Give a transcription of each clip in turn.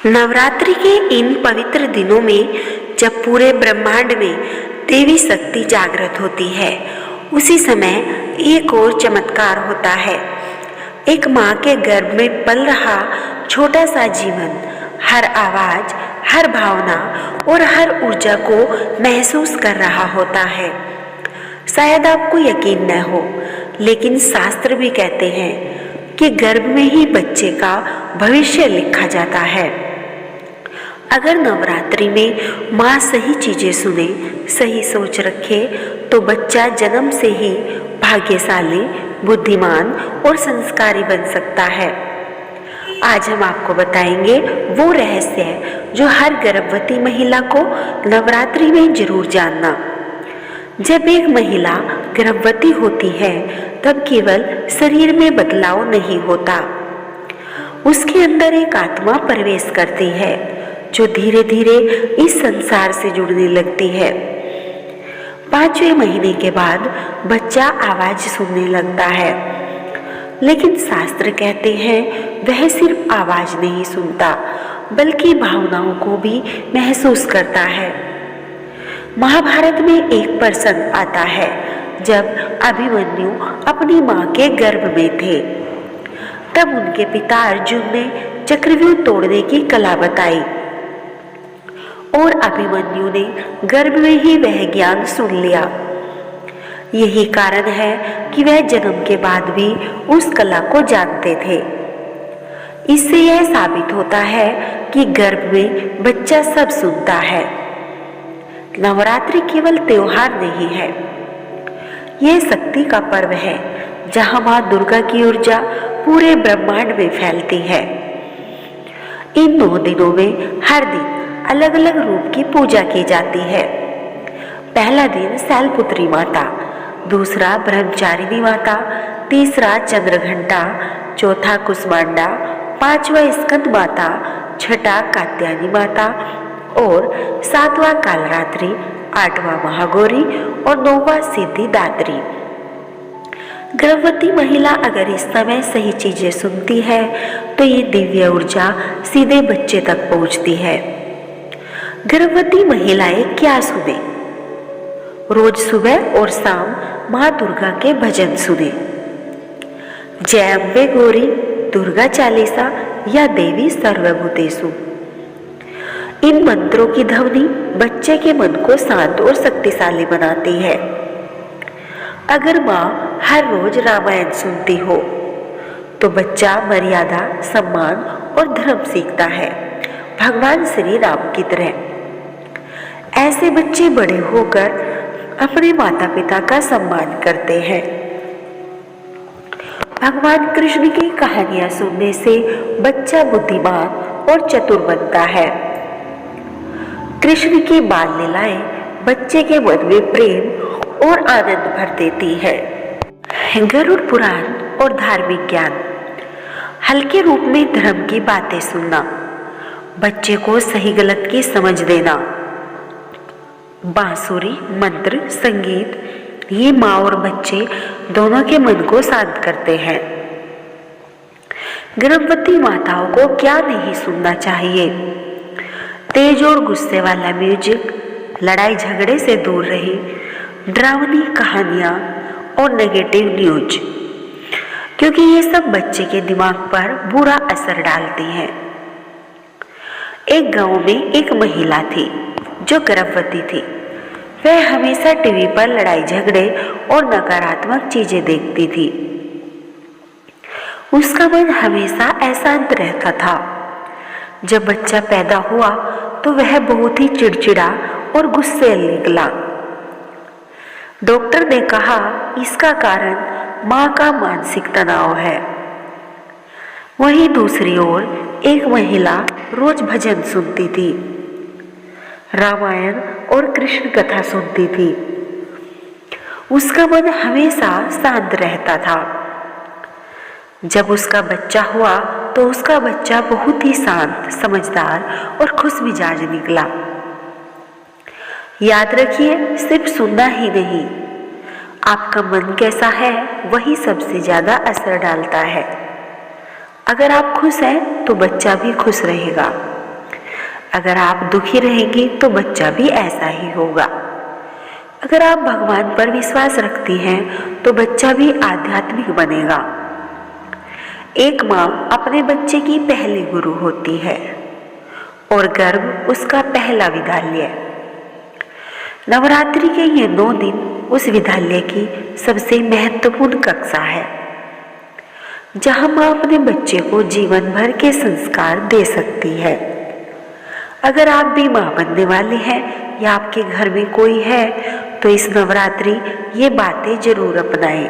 नवरात्रि के इन पवित्र दिनों में जब पूरे ब्रह्मांड में देवी शक्ति जागृत होती है, उसी समय एक और चमत्कार होता है। एक माँ के गर्भ में पल रहा छोटा सा जीवन हर आवाज, हर भावना और हर ऊर्जा को महसूस कर रहा होता है। शायद आपको यकीन न हो, लेकिन शास्त्र भी कहते हैं कि गर्भ में ही बच्चे का भविष्य लिखा जाता है। अगर नवरात्रि में माँ सही चीजें सुने, सही सोच रखे, तो बच्चा जन्म से ही भाग्यशाली, बुद्धिमान और संस्कारी बन सकता है। आज हम आपको बताएंगे वो रहस्य जो हर गर्भवती महिला को नवरात्रि में जरूर जानना। जब एक महिला गर्भवती होती है, तब केवल शरीर में बदलाव नहीं होता, उसके अंदर एक आत्मा प्रवेश करती है जो धीरे धीरे इस संसार से जुड़ने लगती है। 5वें महीने के बाद बच्चा आवाज सुनने लगता है, लेकिन शास्त्र कहते हैं वह सिर्फ आवाज नहीं सुनता, बल्कि भावनाओं को भी महसूस करता है। महाभारत में एक प्रसंग आता है जब अभिमन्यु अपनी मां के गर्भ में थे। तब उनके पिता अर्जुन ने चक्रव्यूह तोड़ने की कला बताई और अभिमन्यु ने गर्भ में ही वह ज्ञान सुन लिया। यही कारण है कि वह जन्म के बाद भी उस कला को जानते थे। इससे यह साबित होता है कि गर्भ में बच्चा सब सुनता है। नवरात्रि केवल त्योहार नहीं है, यह शक्ति का पर्व है जहां मां दुर्गा की ऊर्जा पूरे ब्रह्मांड में फैलती है। इन 9 दिनों में हर दिन अलग अलग रूप की पूजा की जाती है। पहला दिन शैलपुत्री माता, दूसरा ब्रह्मचारिणी माता, तीसरा चंद्रघंटा, चौथा कुसमांडा, 5वां स्कंद माता, छठा कात्यायनी माता और 7वां कालरात्रि, 8वां महागौरी और 9वां सिद्धिदात्री। गर्भवती महिला अगर इस समय सही चीजें सुनती है तो ये दिव्य ऊर्जा सीधे बच्चे तक पहुंचती है। गर्भवती महिलाएं क्या सुने? रोज सुबह और शाम माँ दुर्गा के भजन सुने। जय अम्बे गौरी, दुर्गा चालीसा या देवी सर्वभूतेषु। इन मंत्रों की ध्वनि बच्चे के मन को शांत और शक्तिशाली बनाती है। अगर माँ हर रोज रामायण सुनती हो तो बच्चा मर्यादा, सम्मान और धर्म सीखता है, भगवान श्री राम की तरह। ऐसे बच्चे बड़े होकर अपने माता पिता का सम्मान करते हैं। भगवान कृष्ण की कहानियां सुनने से बच्चा बुद्धिमान और चतुर बनता है। कृष्ण की बाल लीलाएं बच्चे के मन में प्रेम और आनंद भर देती है। गरुड़ पुराण और धार्मिक ज्ञान। हल्के रूप में धर्म की बातें सुनना, बच्चे को सही गलत की समझ देना। बांसुरी, मंत्र, संगीत ये माँ और बच्चे दोनों के मन को शांत करते हैं। गर्भवती माताओं को क्या नहीं सुनना चाहिए? तेज और गुस्से वाला म्यूजिक, लड़ाई झगड़े से दूर रहे, डरावनी कहानियां और नेगेटिव न्यूज, क्योंकि ये सब बच्चे के दिमाग पर बुरा असर डालती हैं। एक गांव में एक महिला थी जो गर्भवती थी। वह हमेशा टीवी पर लड़ाई झगड़े और नकारात्मक चीजें देखती थी। उसका मन हमेशा अशांत रहता था। जब बच्चा पैदा हुआ तो वह बहुत ही चिड़चिड़ा और गुस्सैल निकला। डॉक्टर ने कहा इसका कारण मां का मानसिक तनाव है। वहीं दूसरी ओर एक महिला रोज भजन सुनती थी, रामायण और कृष्ण कथा सुनती थी। उसका मन हमेशा शांत रहता था। जब उसका बच्चा हुआ तो उसका बच्चा बहुत ही शांत, समझदार और खुश मिजाज निकला। याद रखिए, सिर्फ सुनना ही नहीं, आपका मन कैसा है वही सबसे ज्यादा असर डालता है। अगर आप खुश हैं तो बच्चा भी खुश रहेगा। अगर आप दुखी रहेंगी तो बच्चा भी ऐसा ही होगा। अगर आप भगवान पर विश्वास रखती हैं तो बच्चा भी आध्यात्मिक बनेगा। एक माँ अपने बच्चे की पहली गुरु होती है और गर्भ उसका पहला विद्यालय। नवरात्रि के ये 9 दिन उस विद्यालय की सबसे महत्वपूर्ण कक्षा है, जहाँ माँ अपने बच्चे को जीवन भर के संस्कार दे सकती है। अगर आप भी माँ बनने वाले हैं या आपके घर में कोई है तो इस नवरात्रि ये बातें जरूर अपनाएं,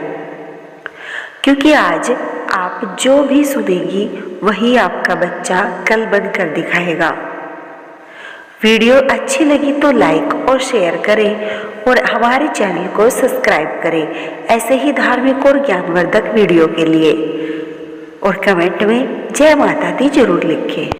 क्योंकि आज आप जो भी सुनेंगी वही आपका बच्चा कल बनकर दिखाएगा। वीडियो अच्छी लगी तो लाइक और शेयर करें और हमारे चैनल को सब्सक्राइब करें ऐसे ही धार्मिक और ज्ञानवर्धक वीडियो के लिए। और कमेंट में जय माता दी जरूर लिखें।